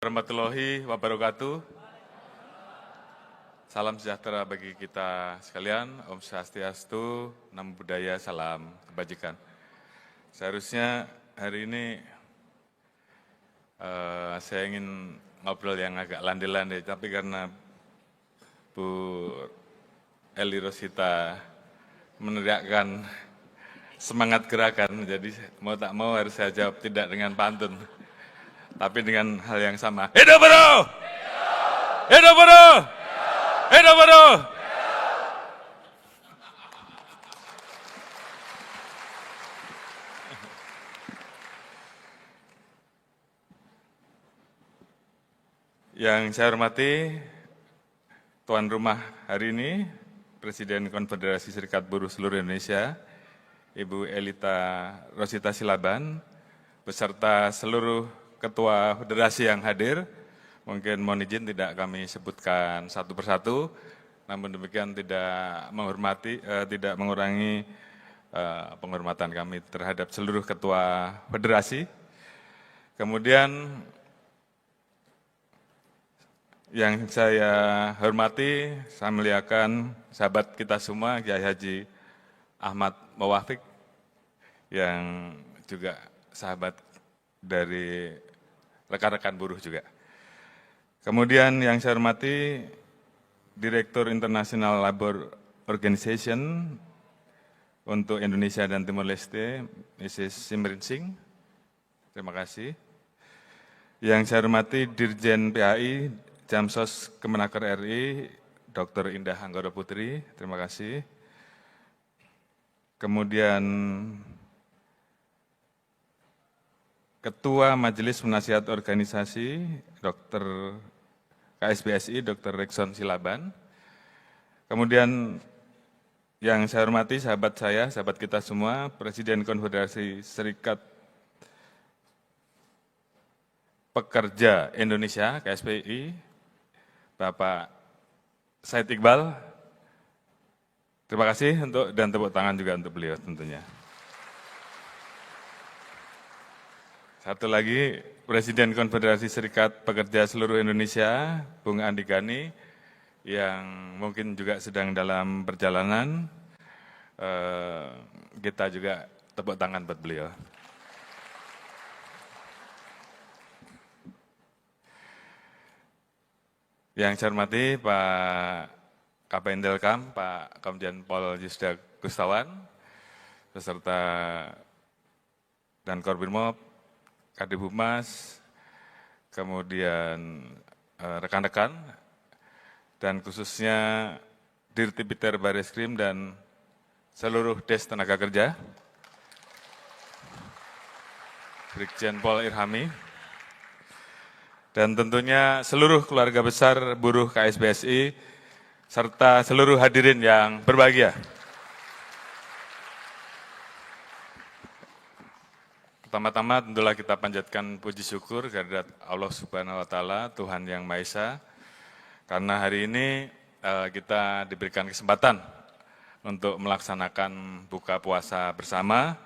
warahmatullahi wabarakatuh. Salam sejahtera bagi kita sekalian. Om Swastiastu, Namo Buddhaya, salam kebajikan. Seharusnya hari ini saya ingin ngobrol yang agak landai-landai, tapi karena Bu Eli Rosita meneriakkan semangat gerakan, jadi mau tak mau harus saya jawab tidak dengan pantun, tapi dengan hal yang sama. Hidup Buruh! Hidup Buruh! Hidup Buruh! Yang saya hormati tuan rumah hari ini, Presiden Konfederasi Serikat Buruh Seluruh Indonesia, Ibu Elita Rosita Silaban, beserta seluruh ketua federasi yang hadir. Mungkin mohon izin tidak kami sebutkan satu persatu, namun demikian tidak mengurangi penghormatan kami terhadap seluruh ketua federasi. Kemudian yang saya hormati, saya muliakan sahabat kita semua, Kiai Haji Ahmad Mawafik, yang juga sahabat dari rekan-rekan buruh juga. Kemudian yang saya hormati, Direktur International Labor Organization untuk Indonesia dan Timor Leste, Mrs. Simrin Singh, terima kasih. Yang saya hormati, Dirjen PAI, Jamsos Kemenaker RI, Dr. Indah Anggara Putri, terima kasih. Kemudian Ketua Majelis Penasihat Organisasi, Dr. KSBSI, Dr. Rekson Silaban. Kemudian yang saya hormati sahabat saya, sahabat kita semua, Presiden Konfederasi Serikat Pekerja Indonesia, KSPI, Bapak Said Iqbal. Terima kasih dan tepuk tangan juga untuk beliau tentunya. Satu lagi, Presiden Konfederasi Serikat Pekerja Seluruh Indonesia, Bung Andi Gani, yang mungkin juga sedang dalam perjalanan, kita juga tepuk tangan buat beliau. Yang saya hormati Pak Kapendel-Kam, Pak Komjen Pol Yusda Gustawan, beserta dan Korbimob, Kadif Humas, kemudian rekan-rekan, dan khususnya Dirtipiter Bareskrim dan seluruh Des Tenaga Kerja, Brigjen Pol Irhami, dan tentunya seluruh keluarga besar buruh KSBSI, serta seluruh hadirin yang berbahagia. Pertama-tama tentulah kita panjatkan puji syukur kehadirat Allah Subhanahu wa Ta'ala, Tuhan Yang Maha Esa, karena hari ini kita diberikan kesempatan untuk melaksanakan buka puasa bersama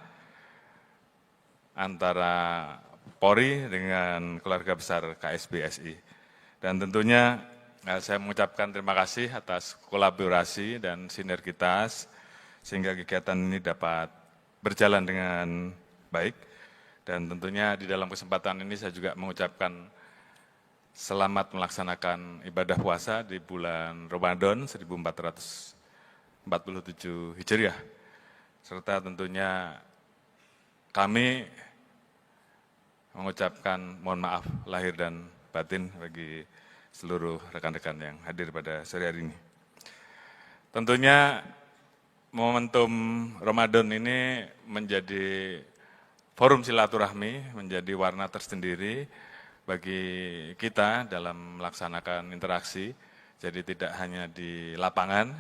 antara Polri dengan keluarga besar KSBSI. Dan tentunya saya mengucapkan terima kasih atas kolaborasi dan sinergitas sehingga kegiatan ini dapat berjalan dengan baik. Dan tentunya di dalam kesempatan ini saya juga mengucapkan selamat melaksanakan ibadah puasa di bulan Ramadan 1447 Hijriah. Serta tentunya kami mengucapkan mohon maaf lahir dan batin bagi seluruh rekan-rekan yang hadir pada sore hari ini. Tentunya momentum Ramadan ini menjadi forum silaturahmi, menjadi warna tersendiri bagi kita dalam melaksanakan interaksi. Jadi tidak hanya di lapangan,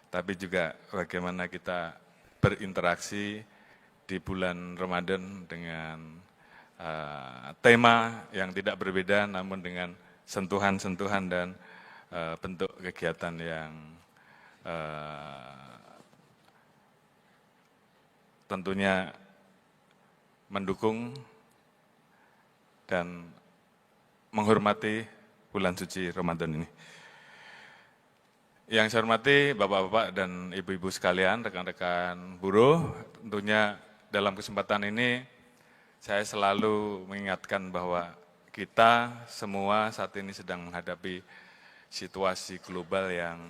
tapi juga bagaimana kita berinteraksi di bulan Ramadan dengan tema yang tidak berbeda, namun dengan sentuhan-sentuhan dan bentuk kegiatan yang tentunya mendukung dan menghormati bulan suci Ramadan ini. Yang saya hormati Bapak-Bapak dan Ibu-Ibu sekalian, rekan-rekan buruh, tentunya dalam kesempatan ini saya selalu mengingatkan bahwa kita semua saat ini sedang menghadapi situasi global yang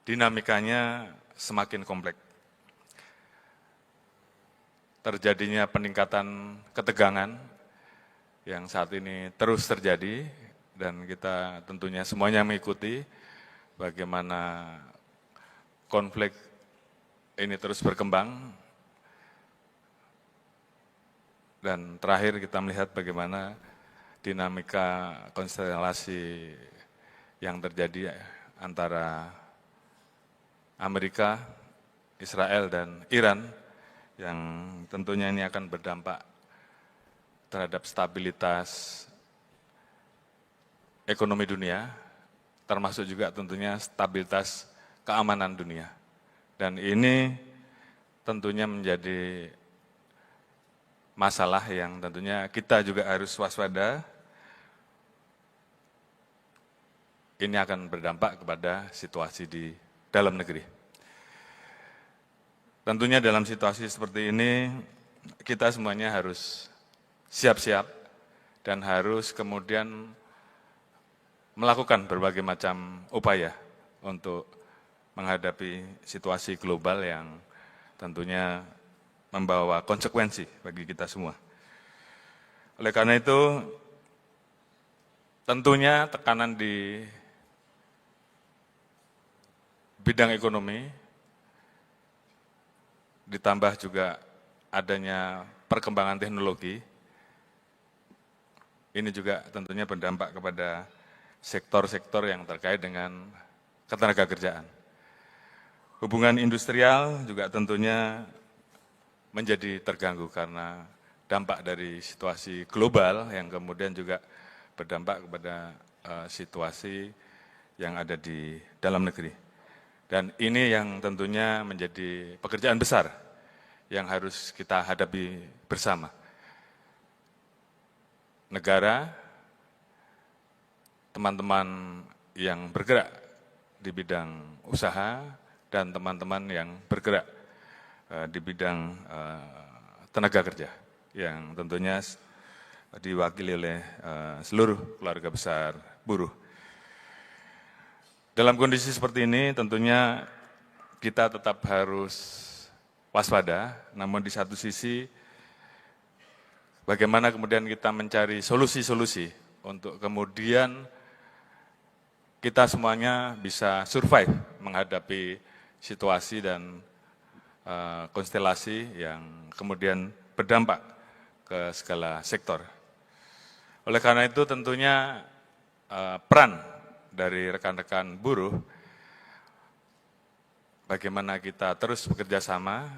dinamikanya semakin kompleks. Terjadinya peningkatan ketegangan yang saat ini terus terjadi dan kita tentunya semuanya mengikuti bagaimana konflik ini terus berkembang. Dan terakhir kita melihat bagaimana dinamika konstelasi yang terjadi antara Amerika, Israel, dan Iran yang tentunya ini akan berdampak terhadap stabilitas ekonomi dunia, termasuk juga tentunya stabilitas keamanan dunia. Dan ini tentunya menjadi masalah yang tentunya kita juga harus waspada. Ini akan berdampak kepada situasi di dalam negeri. Tentunya dalam situasi seperti ini, kita semuanya harus siap-siap dan harus kemudian melakukan berbagai macam upaya untuk menghadapi situasi global yang tentunya membawa konsekuensi bagi kita semua. Oleh karena itu, tentunya tekanan di bidang ekonomi, ditambah juga adanya perkembangan teknologi, ini juga tentunya berdampak kepada sektor-sektor yang terkait dengan ketenagakerjaan. Hubungan industrial juga tentunya menjadi terganggu karena dampak dari situasi global yang kemudian juga berdampak kepada situasi yang ada di dalam negeri. Dan ini yang tentunya menjadi pekerjaan besar yang harus kita hadapi bersama. Negara, teman-teman yang bergerak di bidang usaha, dan teman-teman yang bergerak di bidang tenaga kerja, yang tentunya diwakili oleh seluruh keluarga besar buruh. Dalam kondisi seperti ini tentunya kita tetap harus waspada, namun di satu sisi bagaimana kemudian kita mencari solusi-solusi untuk kemudian kita semuanya bisa survive menghadapi situasi dan konstelasi yang kemudian berdampak ke segala sektor. Oleh karena itu tentunya peran dari rekan-rekan buruh, bagaimana kita terus bekerja sama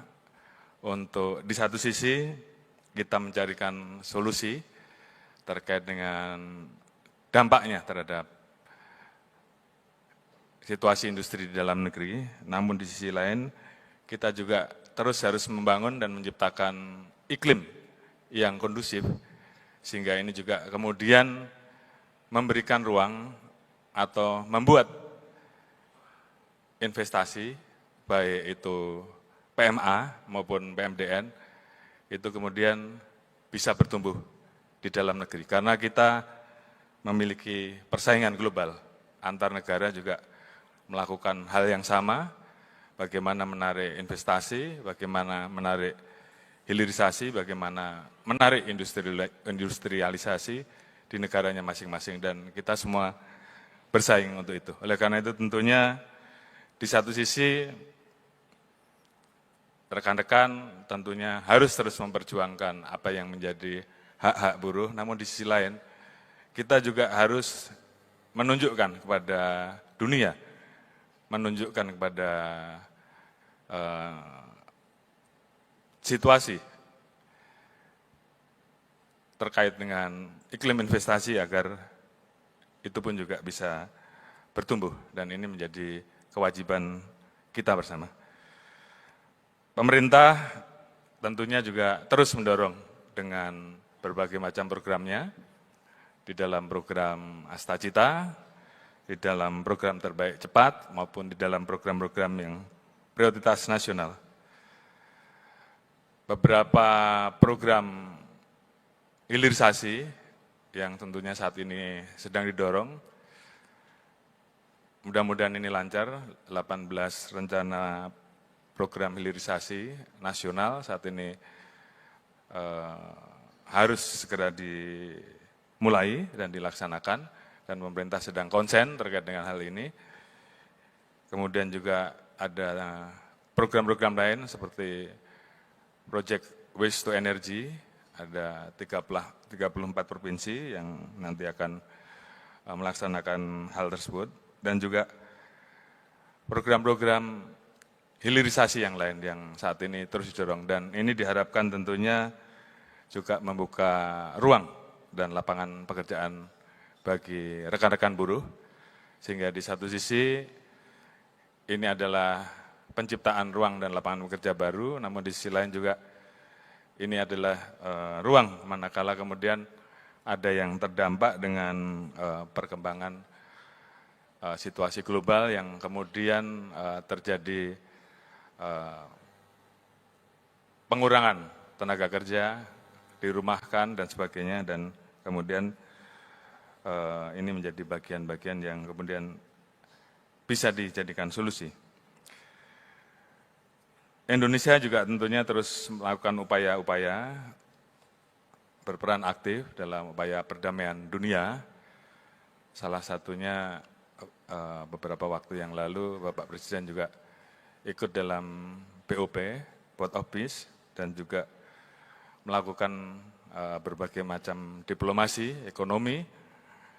untuk di satu sisi kita mencarikan solusi terkait dengan dampaknya terhadap situasi industri di dalam negeri, namun di sisi lain kita juga terus harus membangun dan menciptakan iklim yang kondusif, sehingga ini juga kemudian memberikan ruang atau membuat investasi, baik itu PMA maupun PMDN, itu kemudian bisa bertumbuh di dalam negeri. Karena kita memiliki persaingan global, antar negara juga melakukan hal yang sama, bagaimana menarik investasi, bagaimana menarik hilirisasi, bagaimana menarik industrialisasi di negaranya masing-masing, dan kita semua bersaing untuk itu. Oleh karena itu tentunya di satu sisi rekan-rekan tentunya harus terus memperjuangkan apa yang menjadi hak-hak buruh, namun di sisi lain kita juga harus menunjukkan kepada dunia, menunjukkan kepada situasi terkait dengan iklim investasi agar itu pun juga bisa bertumbuh, dan ini menjadi kewajiban kita bersama. Pemerintah tentunya juga terus mendorong dengan berbagai macam programnya, di dalam program Astacita, di dalam program Terbaik Cepat, maupun di dalam program-program yang prioritas nasional. Beberapa program hilirisasi yang tentunya saat ini sedang didorong, mudah-mudahan ini lancar. 18 rencana program hilirisasi nasional saat ini harus segera dimulai dan dilaksanakan, dan pemerintah sedang konsen terkait dengan hal ini. Kemudian juga ada program-program lain seperti Project Waste to Energy, ada 34 provinsi yang nanti akan melaksanakan hal tersebut, dan juga program-program hilirisasi yang lain yang saat ini terus didorong. Dan ini diharapkan tentunya juga membuka ruang dan lapangan pekerjaan bagi rekan-rekan buruh, sehingga di satu sisi ini adalah penciptaan ruang dan lapangan pekerja baru, namun di sisi lain juga ini adalah ruang manakala kemudian ada yang terdampak dengan perkembangan situasi global yang kemudian terjadi pengurangan tenaga kerja, dirumahkan dan sebagainya, dan kemudian ini menjadi bagian-bagian yang kemudian bisa dijadikan solusi. Indonesia juga tentunya terus melakukan upaya-upaya berperan aktif dalam upaya perdamaian dunia. Salah satunya beberapa waktu yang lalu Bapak Presiden juga ikut dalam BOP, Board of Peace, dan juga melakukan berbagai macam diplomasi, ekonomi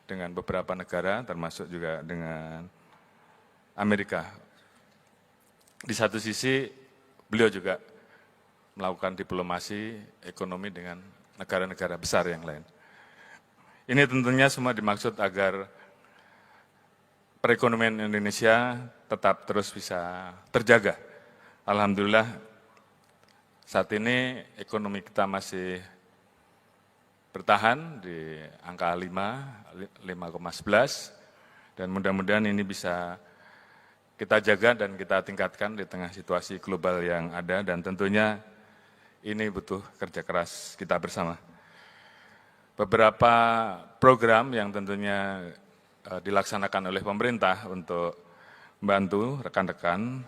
dengan beberapa negara, termasuk juga dengan Amerika. Di satu sisi, beliau juga melakukan diplomasi ekonomi dengan negara-negara besar yang lain. Ini tentunya semua dimaksud agar perekonomian Indonesia tetap terus bisa terjaga. Alhamdulillah, saat ini ekonomi kita masih bertahan di angka 5,11, dan mudah-mudahan ini bisa kita jaga dan kita tingkatkan di tengah situasi global yang ada, dan tentunya ini butuh kerja keras kita bersama. Beberapa program yang tentunya dilaksanakan oleh pemerintah untuk membantu rekan-rekan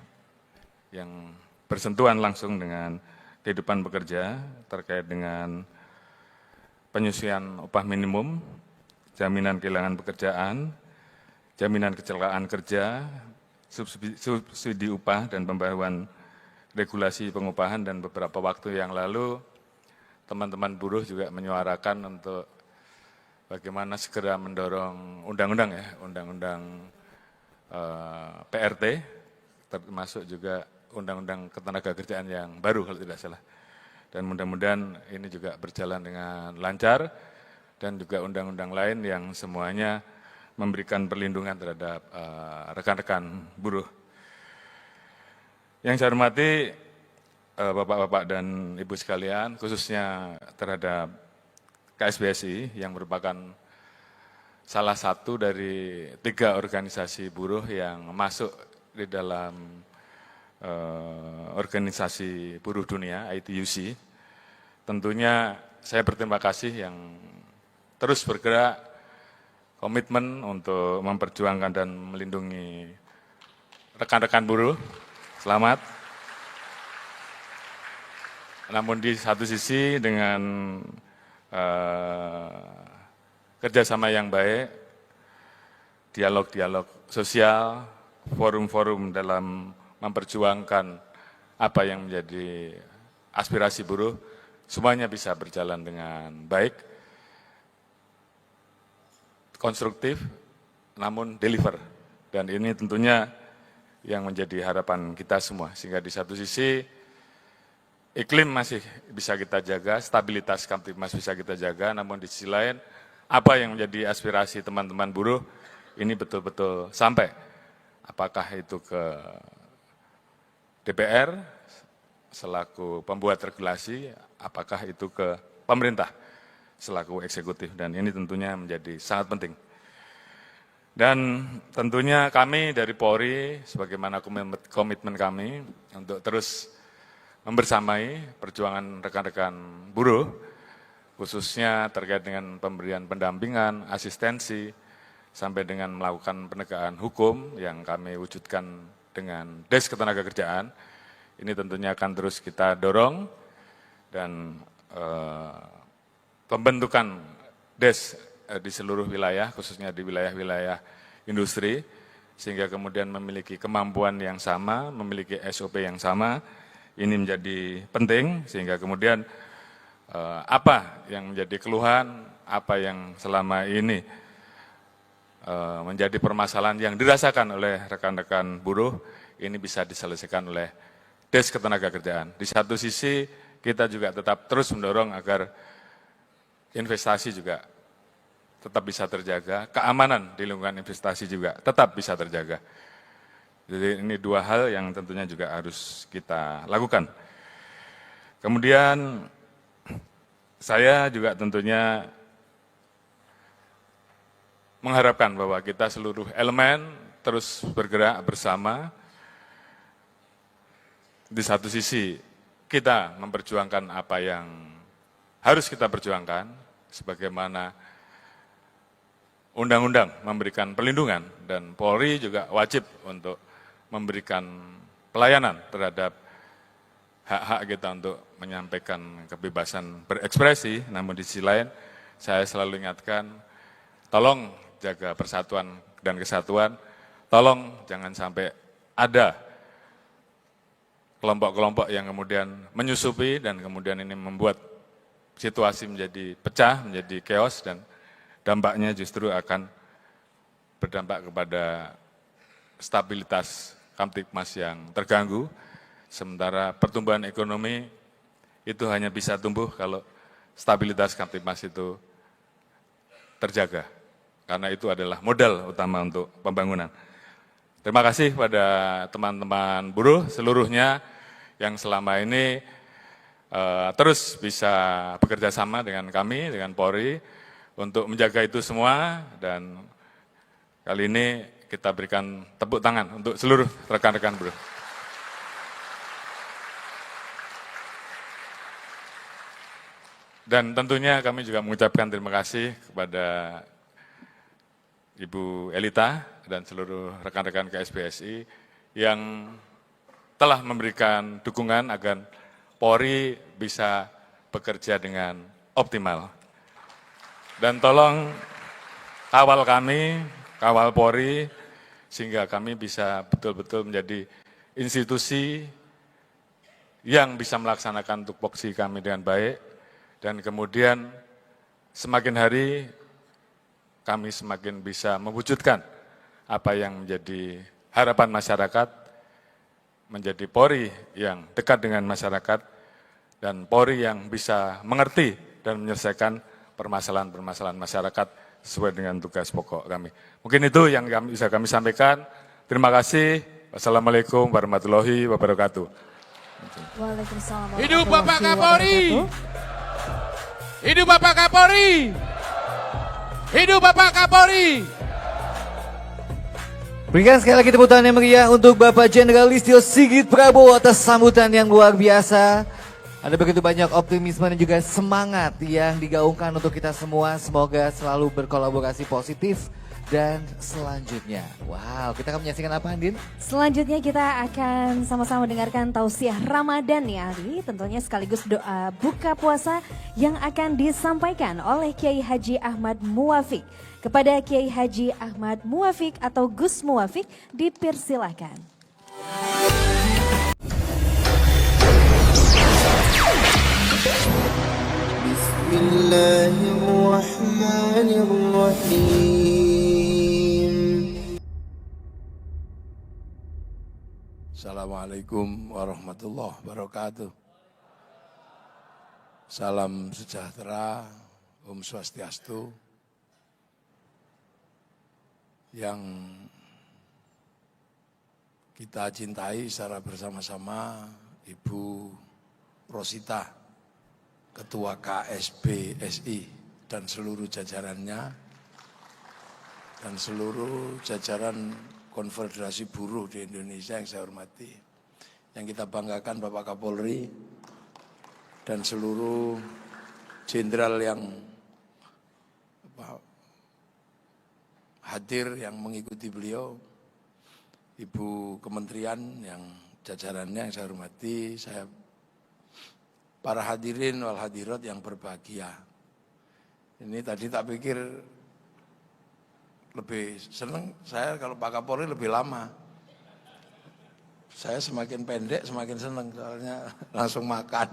yang bersentuhan langsung dengan kehidupan pekerja terkait dengan penyusuan upah minimum, jaminan kehilangan pekerjaan, jaminan kecelakaan kerja, subsidi upah, dan pembaruan regulasi pengupahan. Dan beberapa waktu yang lalu teman-teman buruh juga menyuarakan untuk bagaimana segera mendorong undang-undang PRT, termasuk juga undang-undang ketenagakerjaan yang baru kalau tidak salah. Dan mudah-mudahan ini juga berjalan dengan lancar, dan juga undang-undang lain yang semuanya memberikan perlindungan terhadap rekan-rekan buruh. Yang saya hormati Bapak-bapak dan Ibu sekalian, khususnya terhadap KSBSI yang merupakan salah satu dari 3 organisasi buruh yang masuk di dalam organisasi buruh dunia, ITUC. Tentunya saya berterima kasih yang terus bergerak, komitmen untuk memperjuangkan dan melindungi rekan-rekan buruh. Selamat. Namun di satu sisi dengan kerjasama yang baik, dialog-dialog sosial, forum-forum dalam memperjuangkan apa yang menjadi aspirasi buruh, semuanya bisa berjalan dengan baik, konstruktif, namun deliver. Dan ini tentunya yang menjadi harapan kita semua, sehingga di satu sisi iklim masih bisa kita jaga, stabilitas Kamtibmas bisa kita jaga, namun di sisi lain, apa yang menjadi aspirasi teman-teman buruh, ini betul-betul sampai. Apakah itu ke DPR, selaku pembuat regulasi, apakah itu ke pemerintah. selaku eksekutif, dan ini tentunya menjadi sangat penting. Dan tentunya kami dari Polri, sebagaimana komitmen kami untuk terus membersamai perjuangan rekan-rekan buruh, khususnya terkait dengan pemberian pendampingan, asistensi, sampai dengan melakukan penegakan hukum yang kami wujudkan dengan Des Ketenagakerjaan. Ini tentunya akan terus kita dorong, dan pembentukan Des di seluruh wilayah, khususnya di wilayah-wilayah industri, sehingga kemudian memiliki kemampuan yang sama, memiliki SOP yang sama. Ini menjadi penting, sehingga kemudian apa yang menjadi keluhan, apa yang selama ini menjadi permasalahan yang dirasakan oleh rekan-rekan buruh, ini bisa diselesaikan oleh Des Ketenagakerjaan. Di satu sisi kita juga tetap terus mendorong agar investasi juga tetap bisa terjaga, keamanan di lingkungan investasi juga tetap bisa terjaga. Jadi ini dua hal yang tentunya juga harus kita lakukan. Kemudian saya juga tentunya mengharapkan bahwa kita seluruh elemen terus bergerak bersama. Di satu sisi kita memperjuangkan apa yang harus kita perjuangkan, sebagaimana undang-undang memberikan perlindungan, dan Polri juga wajib untuk memberikan pelayanan terhadap hak-hak kita untuk menyampaikan kebebasan berekspresi. Namun di sisi lain, saya selalu ingatkan, tolong jaga persatuan dan kesatuan, tolong jangan sampai ada kelompok-kelompok yang kemudian menyusupi, dan kemudian ini membuat situasi menjadi pecah, menjadi chaos, dan dampaknya justru akan berdampak kepada stabilitas Kamtibmas yang terganggu, sementara pertumbuhan ekonomi itu hanya bisa tumbuh kalau stabilitas Kamtibmas itu terjaga, karena itu adalah modal utama untuk pembangunan. Terima kasih pada teman-teman buruh seluruhnya yang selama ini terus bisa bekerja sama dengan kami, dengan Polri, untuk menjaga itu semua, dan kali ini kita berikan tepuk tangan untuk seluruh rekan-rekan buruh. Dan tentunya kami juga mengucapkan terima kasih kepada Ibu Elita dan seluruh rekan-rekan KSBSI yang telah memberikan dukungan agar Polri bisa bekerja dengan optimal. Dan tolong kawal kami, kawal Polri, sehingga kami bisa betul-betul menjadi institusi yang bisa melaksanakan tupoksi kami dengan baik, dan kemudian semakin hari kami semakin bisa mewujudkan apa yang menjadi harapan masyarakat, menjadi Polri yang dekat dengan masyarakat, dan Polri yang bisa mengerti dan menyelesaikan permasalahan-permasalahan masyarakat sesuai dengan tugas pokok kami. Mungkin itu yang bisa kami sampaikan. Terima kasih. Wassalamualaikum warahmatullahi wabarakatuh. Waalaikumsalam. Hidup Bapak Kapolri. Hidup Bapak Kapolri. Hidup Bapak Kapolri. Berikan sekali lagi tepuk tangan yang meriah untuk Bapak Jenderal Listio Sigit Prabowo atas sambutan yang luar biasa. Ada begitu banyak optimisme dan juga semangat yang digaungkan untuk kita semua. Semoga selalu berkolaborasi positif. Dan selanjutnya, wow, kita akan menyaksikan apa, Andin? Selanjutnya kita akan sama-sama mendengarkan tausiah Ramadan ya, Ali. Tentunya sekaligus doa buka puasa yang akan disampaikan oleh Kiai Haji Ahmad Muwafiq. Kepada Kiai Haji Ahmad Muwafiq atau Gus Muwafiq, dipersilahkan. Bismillahirrahmanirrahim. Assalamualaikum warahmatullahi wabarakatuh. Salam sejahtera, Om Swastiastu. Yang kita cintai secara bersama-sama, Ibu Rosita, Ketua KSBSI dan seluruh jajarannya, dan seluruh jajaran Konfederasi Buruh di Indonesia yang saya hormati. Yang kita banggakan Bapak Kapolri dan seluruh jenderal yang hadir yang mengikuti beliau, Ibu Kementerian yang jajarannya yang saya hormati, para hadirin wal hadirat yang berbahagia. Ini tadi tak pikir lebih senang saya kalau Pak Kapolri lebih lama. Saya semakin pendek semakin senang soalnya langsung makan.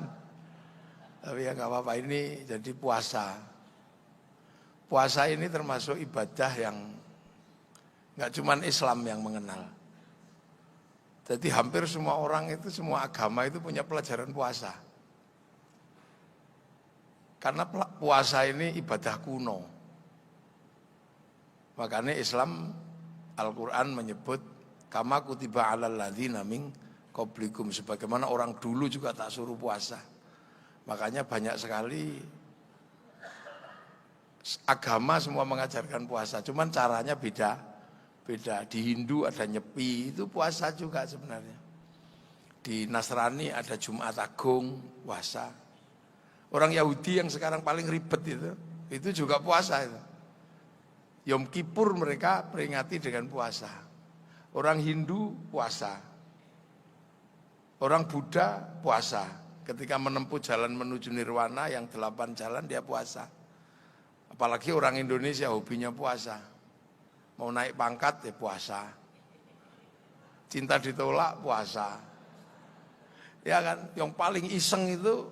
Tapi ya nggak apa-apa, ini jadi puasa. Puasa ini termasuk ibadah yang nggak cuma Islam yang mengenal. Jadi hampir semua orang itu, semua agama itu punya pelajaran puasa. Karena puasa ini ibadah kuno. Makanya Islam, Al-Quran menyebut kama kutiba alal ladzina min qablikum, sebagaimana orang dulu juga tak suruh puasa. Makanya banyak sekali agama semua mengajarkan puasa, cuman caranya beda. Di Hindu ada Nyepi, itu puasa juga sebenarnya. Di Nasrani ada Jumat Agung, puasa. Orang Yahudi yang sekarang paling ribet itu juga puasa itu. Yom Kippur mereka peringati dengan puasa. Orang Hindu puasa. Orang Buddha puasa. Ketika menempuh jalan menuju nirwana yang 8 jalan dia puasa. Apalagi orang Indonesia hobinya puasa. Mau naik pangkat ya puasa. Cinta ditolak puasa. Ya kan, yang paling iseng itu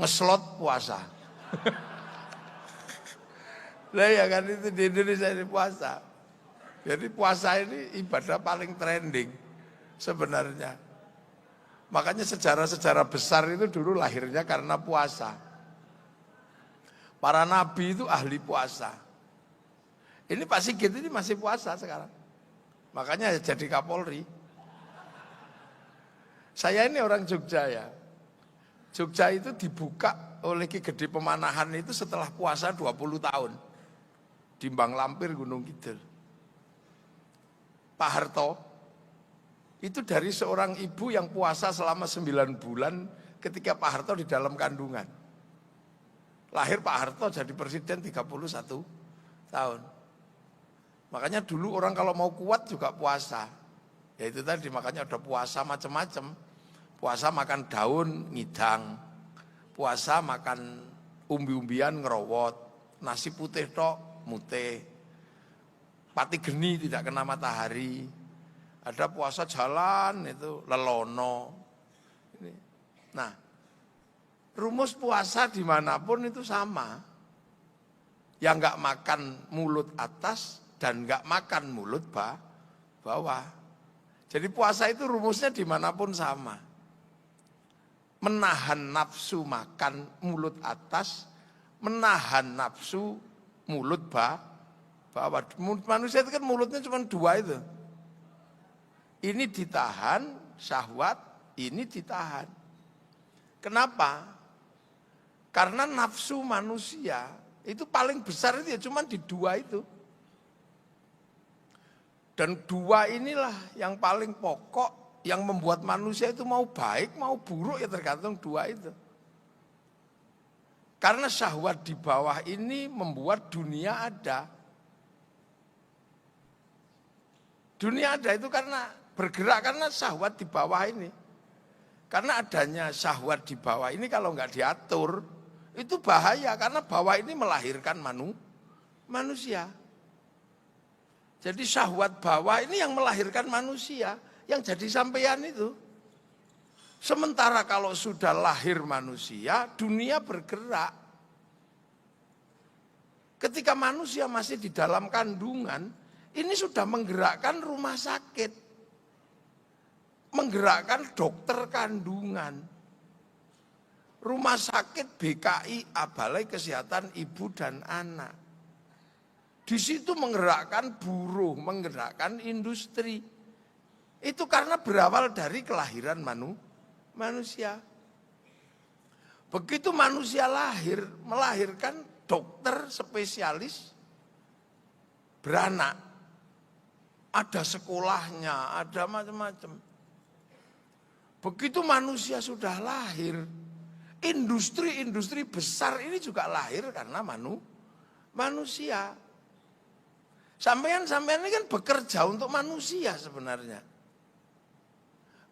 ngeslot puasa. Lah ya kan, itu di Indonesia ini puasa. Jadi puasa ini ibadah paling trending sebenarnya. Makanya sejarah-sejarah besar itu dulu lahirnya karena puasa. Para nabi itu ahli puasa. Ini Pak Sigit ini masih puasa sekarang. Makanya jadi Kapolri. Saya ini orang Jogja ya. Jogja itu dibuka oleh Ki Gede Pemanahan itu setelah puasa 20 tahun. Di Mbang Lampir, Gunung Kidul. Pak Harto itu dari seorang ibu yang puasa selama 9 bulan ketika Pak Harto di dalam kandungan. Lahir Pak Harto jadi presiden 31 tahun. Makanya dulu orang kalau mau kuat juga puasa. Ya itu tadi, makanya ada puasa macam-macam. Puasa makan daun ngidang. Puasa makan umbi-umbian ngerowot. Nasi putih tok mutih. Pati geni tidak kena matahari. Ada puasa jalan itu lelono. Nah, rumus puasa dimanapun itu sama. Yang nggak makan mulut atas dan nggak makan mulut bawah. Jadi puasa itu rumusnya dimanapun sama. Menahan nafsu makan mulut atas, menahan nafsu mulut bawah. Manusia itu kan mulutnya cuma 2 itu. Ini ditahan, syahwat, ini ditahan. Kenapa? Karena nafsu manusia itu paling besar itu ya cuma di 2 itu. Dan 2 inilah yang paling pokok yang membuat manusia itu mau baik, mau buruk ya tergantung 2 itu. Karena syahwat di bawah ini membuat dunia ada. Dunia ada itu karena bergerak karena syahwat di bawah ini. Karena adanya syahwat di bawah ini kalau nggak diatur itu bahaya karena bawah ini melahirkan manusia. Jadi syahwat bawah ini yang melahirkan manusia, yang jadi sampean itu. Sementara kalau sudah lahir manusia, dunia bergerak. Ketika manusia masih di dalam kandungan, ini sudah menggerakkan rumah sakit. Menggerakkan dokter kandungan. Rumah sakit BKI, Balai Kesehatan Ibu dan Anak. Di situ menggerakkan buruh, menggerakkan industri. Itu karena berawal dari kelahiran manusia. Begitu manusia lahir, melahirkan dokter spesialis beranak. Ada sekolahnya, ada macam-macam. Begitu manusia sudah lahir, industri-industri besar ini juga lahir karena manusia. Sampean ini kan bekerja untuk manusia sebenarnya.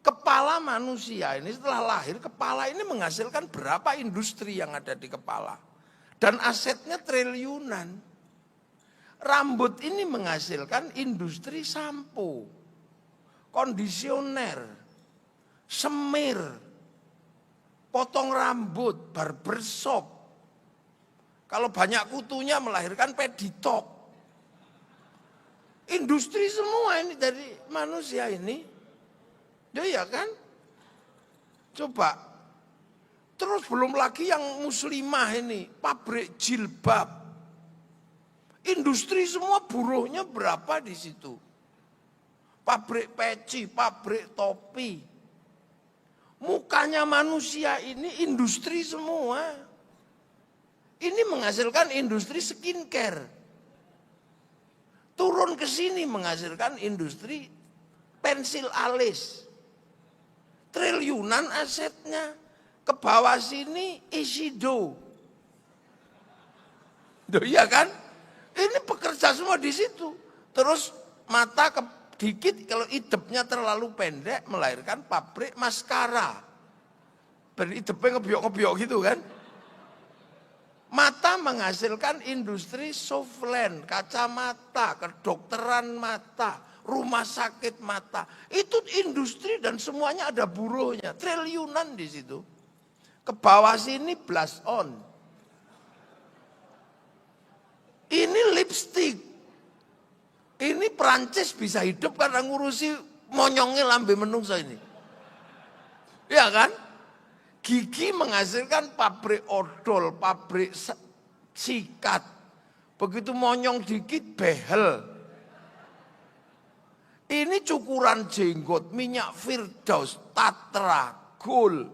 Kepala manusia ini setelah lahir, kepala ini menghasilkan berapa industri yang ada di kepala. Dan asetnya triliunan. Rambut ini menghasilkan industri sampo, kondisioner, semir, potong rambut, barbershop. Kalau banyak kutunya melahirkan peditop. Industri semua ini dari manusia ini. Ya kan? Coba. Terus belum lagi yang muslimah ini, pabrik jilbab. Industri semua buruhnya berapa di situ? Pabrik peci, pabrik topi. Mukanya manusia ini industri semua. Ini menghasilkan industri skincare. Turun ke sini menghasilkan industri pensil alis. Triliunan asetnya. Ke bawah sini Isido. Iya kan? Ini pekerja semua di situ. Terus mata dikit, kalau hidupnya terlalu pendek melahirkan pabrik maskara. Hidupnya ngebiok-ngebiok gitu kan. Mata menghasilkan industri softland, kacamata, kedokteran mata, rumah sakit mata. Itu industri dan semuanya ada buruhnya. Triliunan di situ. Ke bawah sini blast on. Ini lipstick. Ini Perancis bisa hidup karena ngurusi monyongnya lambe menungso ini. Ya kan? Gigi menghasilkan pabrik odol, pabrik sikat. Begitu monyong dikit behel. Ini cukuran jenggot, minyak Firdaus, Tatra, Gold.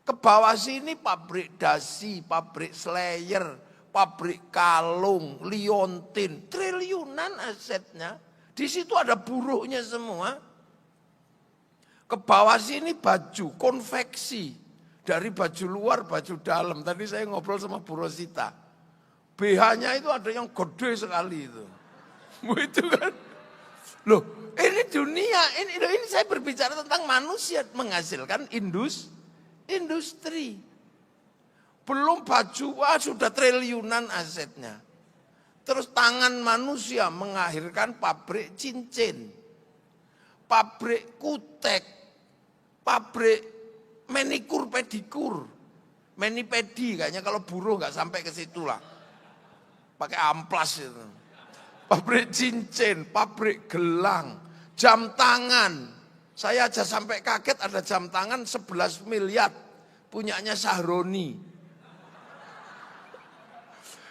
Ke bawah sini pabrik dasi, pabrik Slayer, pabrik kalung, liontin, triliunan asetnya. Di situ ada buruhnya semua. Ke bawah sini baju, konveksi. Dari baju luar, baju dalam. Tadi saya ngobrol sama Bu Rosita. BH-nya itu ada yang gede sekali itu. Itu kan. Loh, ini dunia, ini saya berbicara tentang manusia menghasilkan industri. Belum baju, wah sudah triliunan asetnya. Terus tangan manusia mengakhirkan pabrik cincin, pabrik kutek, pabrik manikur pedikur, manipedi kayaknya kalau buruh nggak sampai ke situ lah. Pakai amplas itu. Pabrik cincin, pabrik gelang, jam tangan. Saya aja sampai kaget ada jam tangan 11 miliar punyanya Sahroni.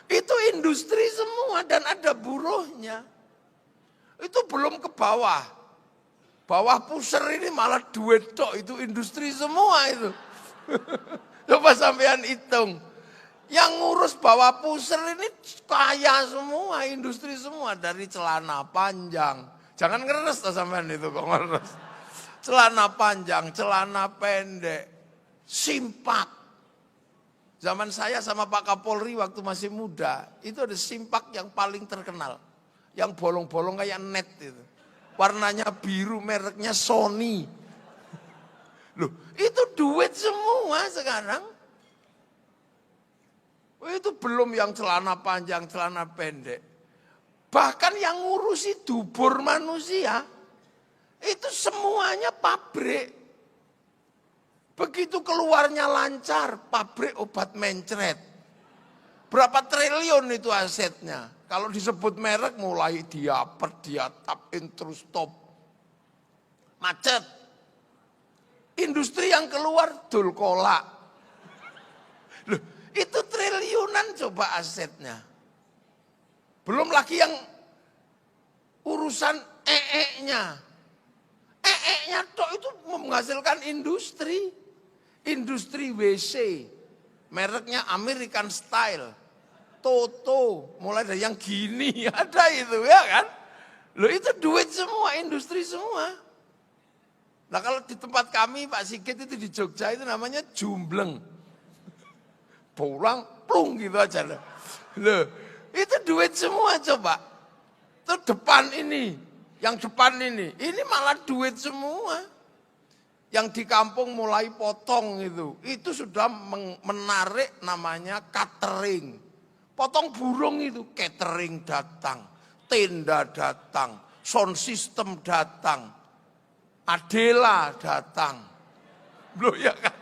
Itu industri semua dan ada buruhnya. Itu belum ke bawah. Bawah pusar ini malah duit tok, itu industri semua itu. Coba sampean hitung. Yang ngurus bawah pusar ini kaya semua, industri semua. Dari celana panjang. Jangan ngeres lah sampean itu kok ngeres. Celana panjang, celana pendek, simpak. Zaman saya sama Pak Kapolri waktu masih muda, itu ada simpak yang paling terkenal. Yang bolong-bolong kayak net itu. Warnanya biru, mereknya Sony. Loh, itu duit semua sekarang. Itu belum yang celana panjang, celana pendek. Bahkan yang ngurusi dubur manusia, itu semuanya pabrik. Begitu keluarnya lancar, pabrik obat mencret. Berapa triliun itu asetnya. Kalau disebut merek mulai Diapet, Diatap, Intrustop. Macet. Industri yang keluar Dulcola. Loh, itu triliunan coba asetnya. Belum lagi yang urusan EE-nya. EE-nya tok itu menghasilkan industri. Industri WC, mereknya American Style. Toto, mulai dari yang gini ada itu ya kan. Loh itu duit semua, industri semua. Nah kalau di tempat kami Pak Sigit itu di Jogja itu namanya jumbleng. Pulang, plung gitu aja. Loh itu duit semua coba. Itu depan ini, yang depan ini malah duit semua. Yang di kampung mulai potong itu sudah menarik namanya catering. Potong burung itu, catering datang, tenda datang, sound system datang, Adela datang. Loh ya kan?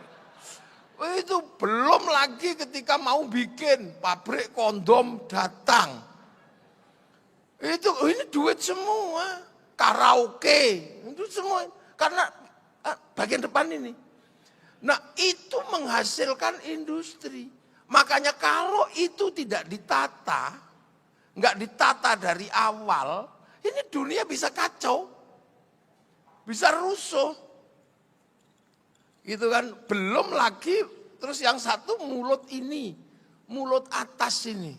Itu belum lagi ketika mau bikin pabrik kondom datang. Ini duit semua, karaoke, itu semua. Karena bagian depan ini. Nah itu menghasilkan industri. Makanya kalau itu tidak ditata, nggak ditata dari awal, ini dunia bisa kacau, bisa rusuh. Gitu kan, belum lagi terus yang satu mulut ini, mulut atas ini.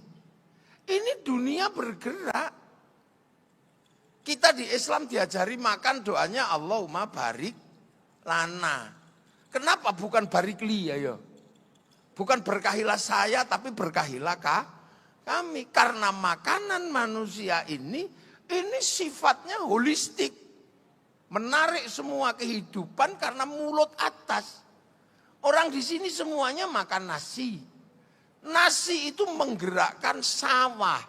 Ini dunia bergerak. Kita di Islam diajari makan doanya Allahumma barik lana. Kenapa bukan barik li ya? Bukan berkahilah saya tapi berkahilah kami. Karena makanan manusia ini sifatnya holistik. Menarik semua kehidupan karena mulut atas. Orang di sini semuanya makan nasi. Nasi itu menggerakkan sawah.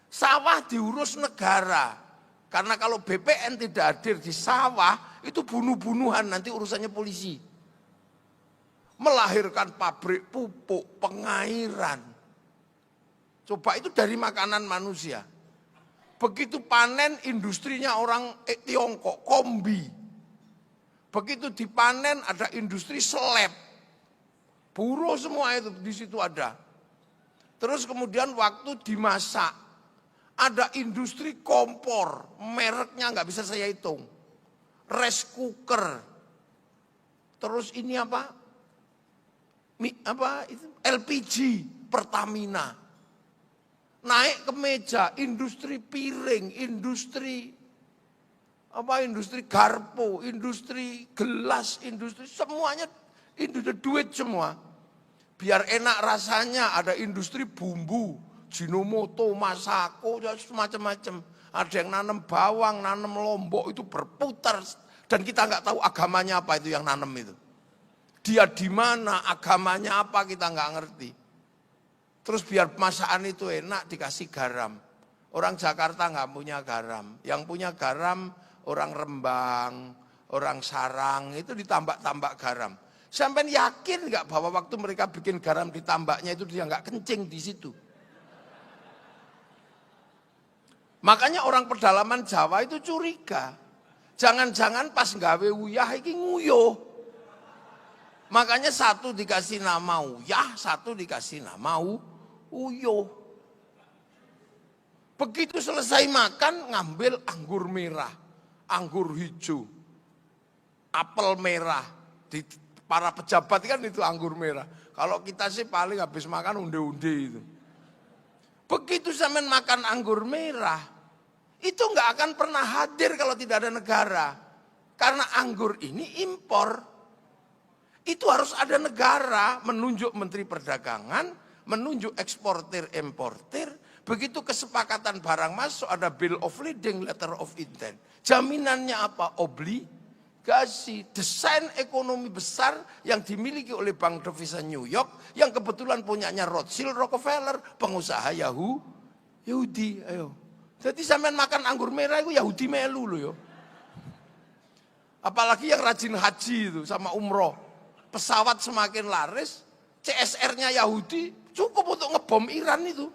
Sawah diurus negara. Karena kalau BPN tidak hadir di sawah, itu bunuh-bunuhan nanti urusannya polisi. Melahirkan pabrik pupuk, pengairan. Coba itu dari makanan manusia. Begitu panen industrinya orang Tiongkok, kombi. Begitu dipanen ada industri seleb. Buruh semua itu di situ ada. Terus kemudian waktu dimasak, ada industri kompor, mereknya nggak bisa saya hitung. Rice cooker. Terus ini apa? LPG, Pertamina. Naik ke meja, industri piring, industri garpu, industri gelas, industri semuanya industri duit semua. Biar enak rasanya ada industri bumbu, Jinomoto, Masako, macam-macam. Ada yang nanam bawang, nanam lombok itu berputar dan kita nggak tahu agamanya apa itu yang nanam itu. Dia di mana, agamanya apa kita nggak ngerti. Terus biar masakan itu enak dikasih garam. Orang Jakarta nggak punya garam. Yang punya garam orang Rembang, orang Sarang itu ditambak-tambak garam. Sampai yakin nggak bahwa waktu mereka bikin garam ditambaknya itu dia nggak kencing di situ. Makanya orang pedalaman Jawa itu curiga. Jangan-jangan pas nggawe uyah iki nguyuh. Makanya satu dikasih nama uyah, satu dikasih nama uyuh. Begitu selesai makan ngambil anggur merah, anggur hijau, apel merah. Di para pejabat kan itu anggur merah. Kalau kita sih paling habis makan unde-unde itu. Begitu sampean makan anggur merah, itu nggak akan pernah hadir kalau tidak ada negara. Karena anggur ini impor. Itu harus ada negara menunjuk Menteri Perdagangan, menunjuk eksportir, importir. Begitu kesepakatan barang masuk ada bill of lading, letter of intent. Jaminannya apa? Obligasi. Desain ekonomi besar yang dimiliki oleh Bank Devisa New York, yang kebetulan punyanya Rothschild, Rockefeller, pengusaha Yahudi. Ayo. Jadi sampean makan anggur merah itu Yahudi melu loh yo. Apalagi yang rajin haji itu sama umroh. Pesawat semakin laris, CSR-nya Yahudi cukup untuk ngebom Iran itu.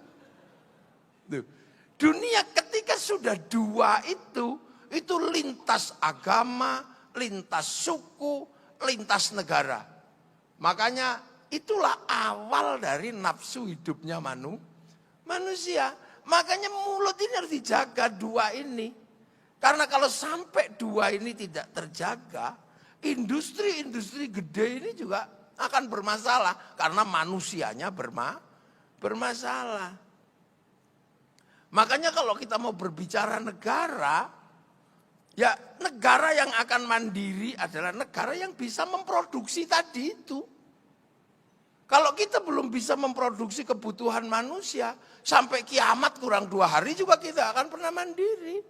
Dunia ketika sudah dua itu lintas agama, lintas suku, lintas negara. Makanya itulah awal dari nafsu hidupnya manusia. Makanya mulut ini harus dijaga dua ini. Karena kalau sampai dua ini tidak terjaga, industri-industri gede ini juga akan bermasalah karena manusianya bermasalah. Makanya kalau kita mau berbicara negara, ya negara yang akan mandiri adalah negara yang bisa memproduksi tadi itu. Kalau kita belum bisa memproduksi kebutuhan manusia, sampai kiamat kurang 2 hari juga kita akan pernah mandiri.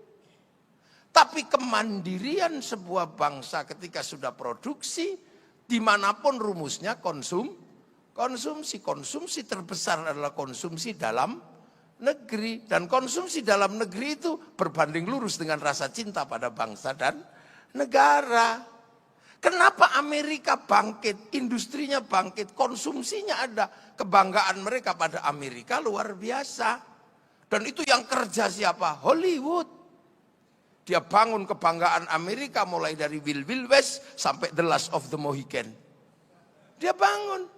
Tapi kemandirian sebuah bangsa ketika sudah produksi, dimanapun rumusnya konsumsi. Konsumsi terbesar adalah konsumsi dalam negeri. Dan konsumsi dalam negeri itu berbanding lurus dengan rasa cinta pada bangsa dan negara. Kenapa Amerika bangkit, industrinya bangkit, konsumsinya ada. Kebanggaan mereka pada Amerika luar biasa. Dan itu yang kerja siapa? Hollywood. Dia bangun kebanggaan Amerika mulai dari Wild Wild West sampai The Last of the Mohican. Dia bangun.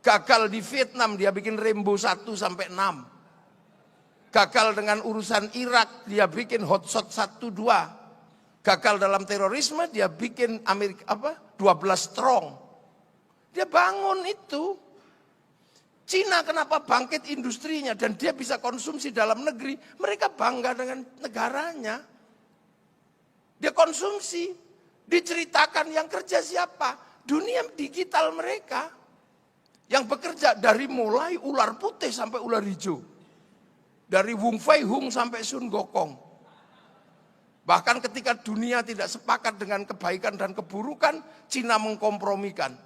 Gagal di Vietnam, dia bikin Rainbow 1 sampai 6. Gagal dengan urusan Irak, dia bikin Hot Shot 1, 2. Gagal dalam terorisme, dia bikin 12 Strong. Dia bangun itu. Cina kenapa bangkit industrinya dan dia bisa konsumsi dalam negeri. Mereka bangga dengan negaranya. Dia konsumsi. Diceritakan yang kerja siapa? Dunia digital mereka. Yang bekerja dari mulai ular putih sampai ular hijau. Dari Wung Fei Hung sampai Sun Gokong. Bahkan ketika dunia tidak sepakat dengan kebaikan dan keburukan, Cina mengkompromikan.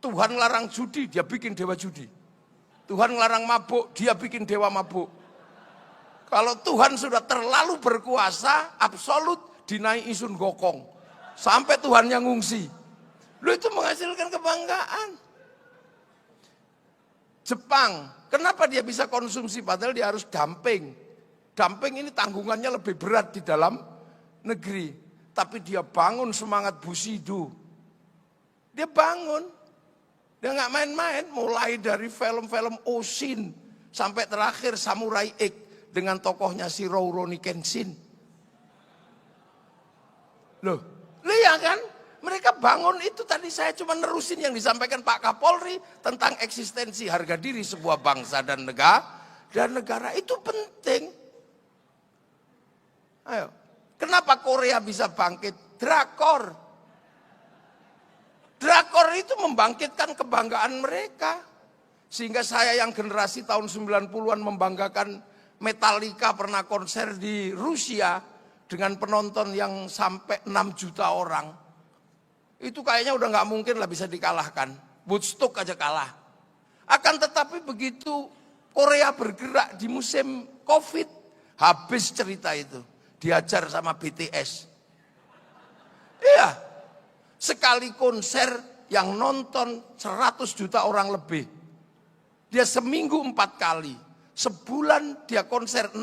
Tuhan larang judi, dia bikin dewa judi. Tuhan larang mabuk, dia bikin dewa mabuk. Kalau Tuhan sudah terlalu berkuasa, absolut, dinaiki Sun Gokong. Sampai Tuhan yang ngungsi. Lu itu menghasilkan kebanggaan. Jepang, kenapa dia bisa konsumsi padahal dia harus dumping. Dumping ini tanggungannya lebih berat di dalam negeri, tapi dia bangun semangat Bushido. Dia bangun, dia nggak main-main. Mulai dari film-film Oshin sampai terakhir Samurai X dengan tokohnya si Rurouni Kenshin. Loh, lihat kan? Mereka bangun itu tadi saya cuma nerusin yang disampaikan Pak Kapolri tentang eksistensi harga diri sebuah bangsa dan negara itu penting. Ayo. Kenapa Korea bisa bangkit? Drakor. Drakor itu membangkitkan kebanggaan mereka. Sehingga saya yang generasi tahun 90-an membanggakan Metallica pernah konser di Rusia dengan penonton yang sampai 6 juta orang. Itu kayaknya udah nggak mungkin lah bisa dikalahkan. Woodstock aja kalah. Akan tetapi begitu Korea bergerak di musim Covid, habis cerita itu. Diajar sama BTS. Iya. Sekali konser yang nonton 100 juta orang lebih. Dia seminggu 4 kali. Sebulan dia konser 16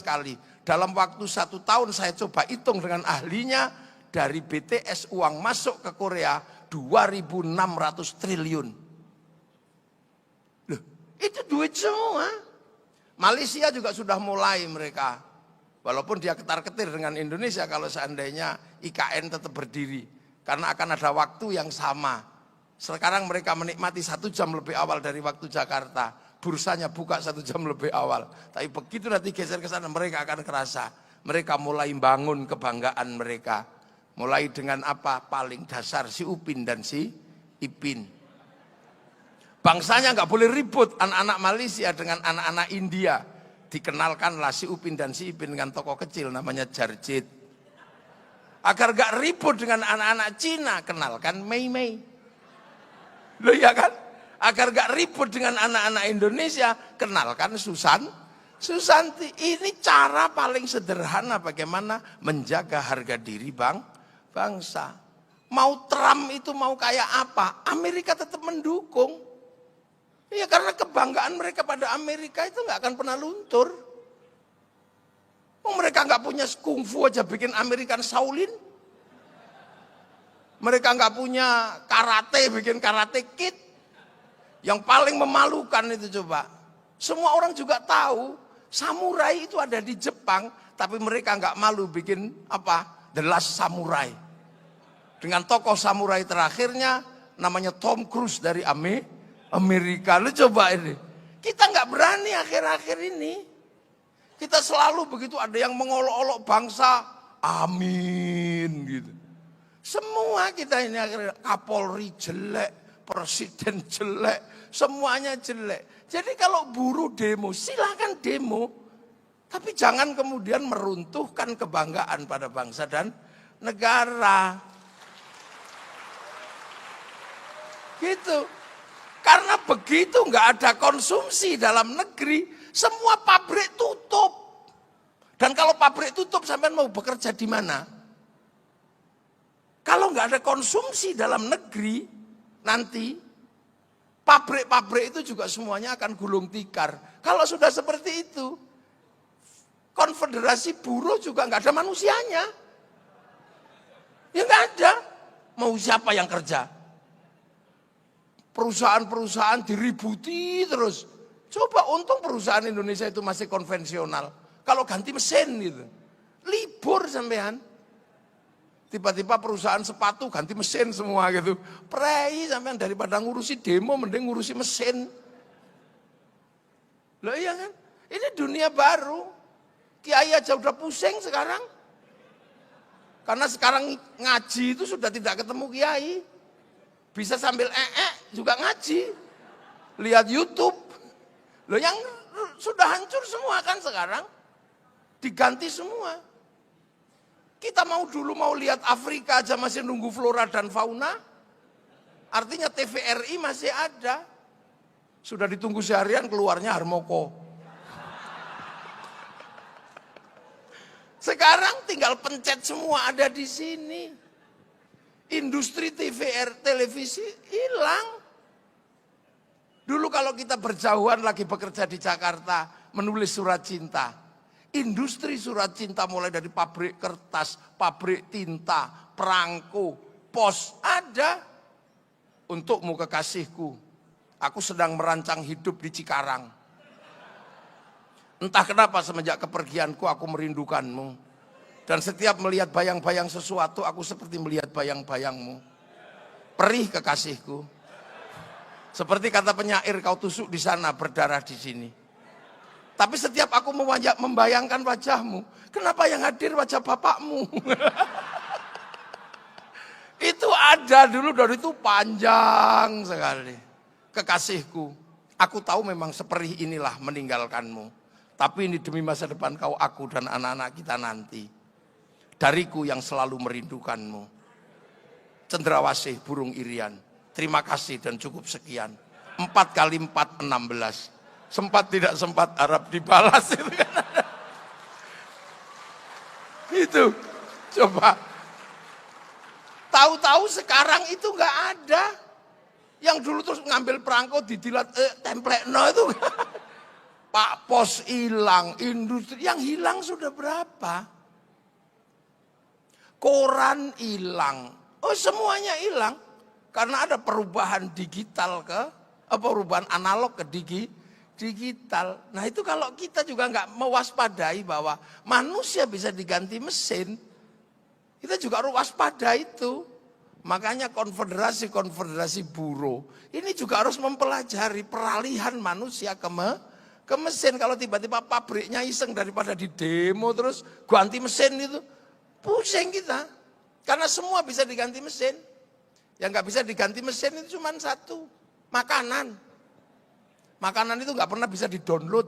kali. Dalam waktu 1 tahun saya coba hitung dengan ahlinya. Dari BTS uang masuk ke Korea 2.600 triliun. Loh, itu duit semua. Malaysia juga sudah mulai mereka. Walaupun dia ketar-ketir dengan Indonesia kalau seandainya IKN tetap berdiri. Karena akan ada waktu yang sama. Sekarang mereka menikmati 1 jam lebih awal dari waktu Jakarta. Bursanya buka 1 jam lebih awal. Tapi begitu nanti geser ke sana mereka akan kerasa. Mereka mulai bangun kebanggaan mereka. Mulai dengan apa? Paling dasar si Upin dan si Ipin. Bangsanya nggak boleh ribut anak-anak Malaysia dengan anak-anak India. Dikenalkanlah si Upin dan si Ipin dengan tokoh kecil namanya Jarjit. Agar gak ribut dengan anak-anak Cina, kenalkan Mei Mei. Loh ya kan? Agar gak ribut dengan anak-anak Indonesia, kenalkan Susanti. Ini cara paling sederhana bagaimana menjaga harga diri bangsa. Mau Trump itu mau kayak apa, Amerika tetap mendukung. Ya karena kebanggaan mereka pada Amerika itu nggak akan pernah luntur. Mereka nggak punya kungfu aja bikin American Shaolin. Mereka nggak punya karate bikin karate kid. Yang paling memalukan itu coba. Semua orang juga tahu samurai itu ada di Jepang, tapi mereka nggak malu bikin apa? The Last Samurai. Dengan tokoh samurai terakhirnya namanya Tom Cruise dari Amerika. Lu coba ini. Kita nggak berani akhir-akhir ini. Kita selalu begitu ada yang mengolok-olok bangsa, amin gitu. Semua kita ini akhirnya Kapolri jelek, Presiden jelek, semuanya jelek. Jadi kalau buruh demo, silakan demo. Tapi jangan kemudian meruntuhkan kebanggaan pada bangsa dan negara. Gitu. Karena begitu nggak ada konsumsi dalam negeri, semua pabrik tutup. Dan kalau pabrik tutup, sampai mau bekerja di mana? Kalau nggak ada konsumsi dalam negeri, nanti pabrik-pabrik itu juga semuanya akan gulung tikar. Kalau sudah seperti itu, konfederasi buruh juga nggak ada manusianya. Ya nggak ada. Mau siapa yang kerja? Perusahaan-perusahaan diributi terus. Coba untung perusahaan Indonesia itu masih konvensional. Kalau ganti mesin gitu, libur sampean. Tiba-tiba perusahaan sepatu ganti mesin semua gitu. Prei sampean, daripada ngurusi demo mending ngurusi mesin. Loh iya kan? Ini dunia baru. Kiai aja udah pusing sekarang. Karena sekarang ngaji itu sudah tidak ketemu kiai. Bisa sambil juga ngaji. Lihat YouTube. Loh yang sudah hancur semua kan sekarang. Diganti semua. Kita dulu mau lihat Afrika aja masih nunggu flora dan fauna. Artinya TVRI masih ada. Sudah ditunggu seharian keluarnya Harmoko. Sekarang tinggal pencet semua ada di sini. Industri televisi hilang. Dulu kalau kita berjauhan lagi bekerja di Jakarta, menulis surat cinta. Industri surat cinta mulai dari pabrik kertas, pabrik tinta, perangko, pos, ada. Untukmu kekasihku, aku sedang merancang hidup di Cikarang. Entah kenapa semenjak kepergianku aku merindukanmu. Dan setiap melihat bayang-bayang sesuatu, aku seperti melihat bayang-bayangmu. Perih kekasihku. Seperti kata penyair, kau tusuk di sana, berdarah di sini. Tapi setiap aku membayangkan wajahmu, kenapa yang hadir wajah bapakmu? Itu ada dulu, dari itu panjang sekali. Kekasihku, aku tahu memang seperih inilah meninggalkanmu. Tapi ini demi masa depan kau, aku, dan anak-anak kita nanti. Dariku yang selalu merindukanmu. Cendrawasih burung irian. Terima kasih dan cukup sekian. 4 kali 4, 16. Sempat tidak sempat harap dibalas. Itu kan ada. Itu. Coba. Tahu-tahu sekarang itu nggak ada. Yang dulu terus ngambil perangko didilat template itu. Pak Pos hilang, industri yang hilang sudah berapa? Koran hilang, oh semuanya hilang karena ada perubahan digital perubahan analog ke digital. Nah itu kalau kita juga nggak mewaspadai bahwa manusia bisa diganti mesin, kita juga harus waspada itu. Makanya konfederasi buruh ini juga harus mempelajari peralihan manusia ke mesin. Kalau tiba-tiba pabriknya iseng daripada di demo terus ganti mesin itu. Pusing kita, karena semua bisa diganti mesin. Yang nggak bisa diganti mesin itu cuma satu, makanan. Makanan itu nggak pernah bisa di-download.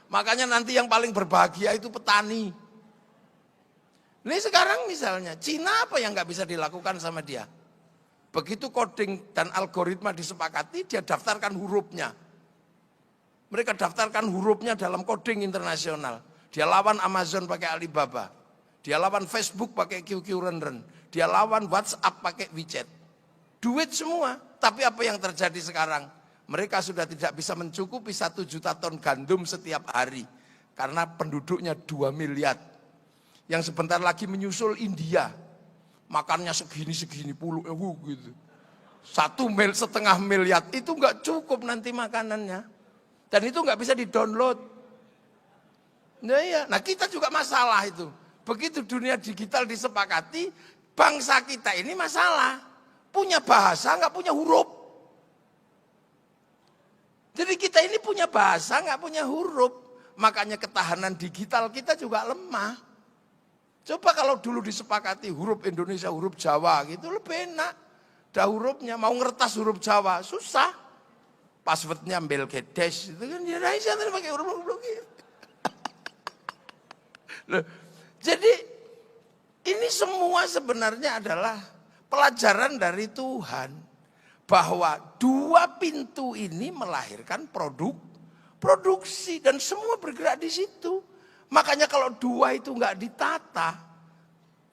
Makanya nanti yang paling berbahagia itu petani. Ini sekarang misalnya, Cina apa yang nggak bisa dilakukan sama dia? Begitu coding dan algoritma disepakati, dia daftarkan hurufnya. Mereka daftarkan hurufnya dalam coding internasional. Dia lawan Amazon pakai Alibaba. Dia lawan Facebook pakai QQ Renren. Dia lawan WhatsApp pakai WeChat. Duit semua. Tapi apa yang terjadi sekarang? Mereka sudah tidak bisa mencukupi 1 juta ton gandum setiap hari. Karena penduduknya 2 miliar. Yang sebentar lagi menyusul India. Makannya segini puluh gitu. 1,5 miliar itu nggak cukup nanti makanannya. Dan itu nggak bisa di-download. Nah kita juga masalah itu. Begitu dunia digital disepakati, bangsa kita ini masalah. Punya bahasa, nggak punya huruf. Jadi kita ini punya bahasa, nggak punya huruf. Makanya ketahanan digital kita juga lemah. Coba kalau dulu disepakati huruf Indonesia, huruf Jawa gitu lebih enak. Dah hurufnya, mau ngertas huruf Jawa, susah. Passwordnya ambil gedes, itu kan dia Raisa tadi pakai huruf-huruf gitu. Loh, jadi ini semua sebenarnya adalah pelajaran dari Tuhan. Bahwa dua pintu ini melahirkan produksi dan semua bergerak di situ. Makanya kalau dua itu nggak ditata,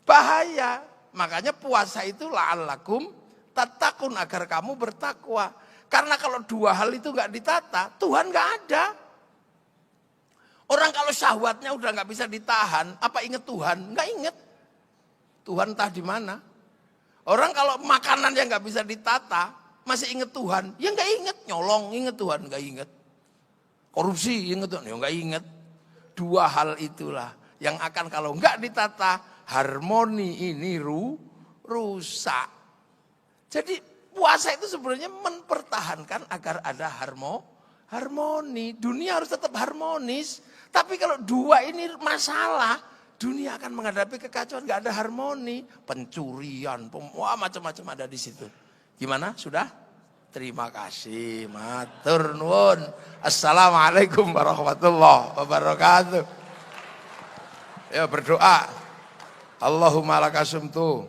bahaya. Makanya puasa itu la'allakum tattaqun, agar kamu bertakwa. Karena kalau dua hal itu nggak ditata, Tuhan nggak ada. Orang kalau syahwatnya udah nggak bisa ditahan, apa inget Tuhan? Nggak inget. Tuhan entah di mana. Orang kalau makanan yang nggak bisa ditata, masih inget Tuhan? Ya nggak inget. Nyolong inget Tuhan? Nggak inget. Korupsi inget Tuhan? Ya nggak inget. Dua hal itulah yang akan kalau nggak ditata, harmoni ini rusak. Jadi puasa itu sebenarnya mempertahankan agar ada harmoni. Dunia harus tetap harmonis. Tapi kalau dua ini masalah, dunia akan menghadapi kekacauan, nggak ada harmoni. Pencurian, wah macam-macam ada di situ. Gimana? Sudah? Terima kasih. Matur nuwun. Assalamualaikum warahmatullahi wabarakatuh. Ya berdoa. Allahumma lakasumtu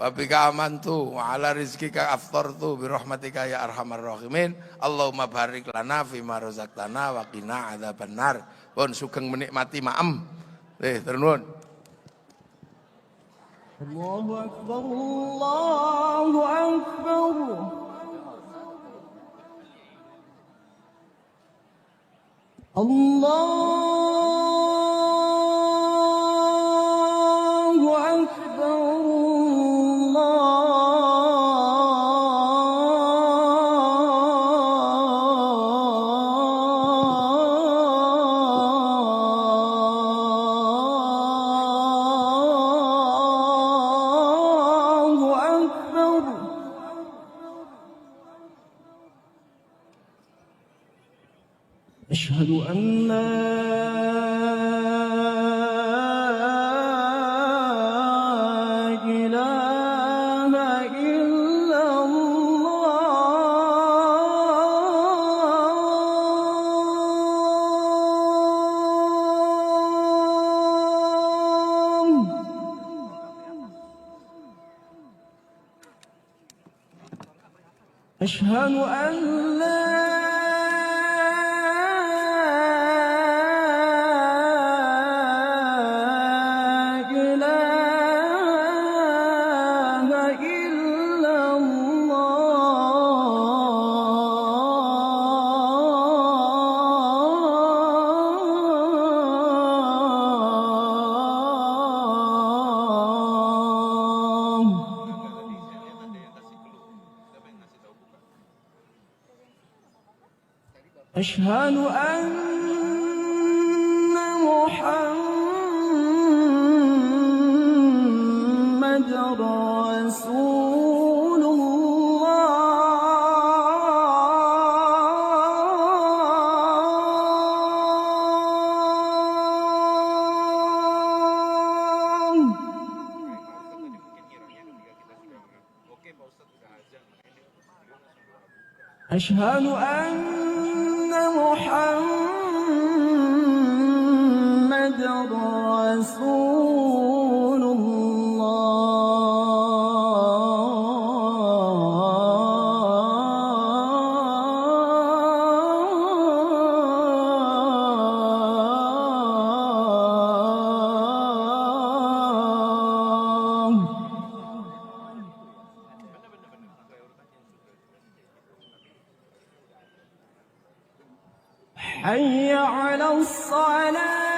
wa bika amantu wa ala rizkika aftartu bi rahmatika ya arhamar rahimin. Allahumma barik lana fima razaqtana wa qina adzabannar. Pun sugeng menikmati maem. Ternuwun. Allahu akbar, Allahu akbar. Allahu akbar, Allahu akbar. أشهد أن لا إله إلا الله. أشهد أن لا إله إلا الله. أشهد أن محمد رسول الله. أشهد أن محمد رسول الله. حي على الصلاة.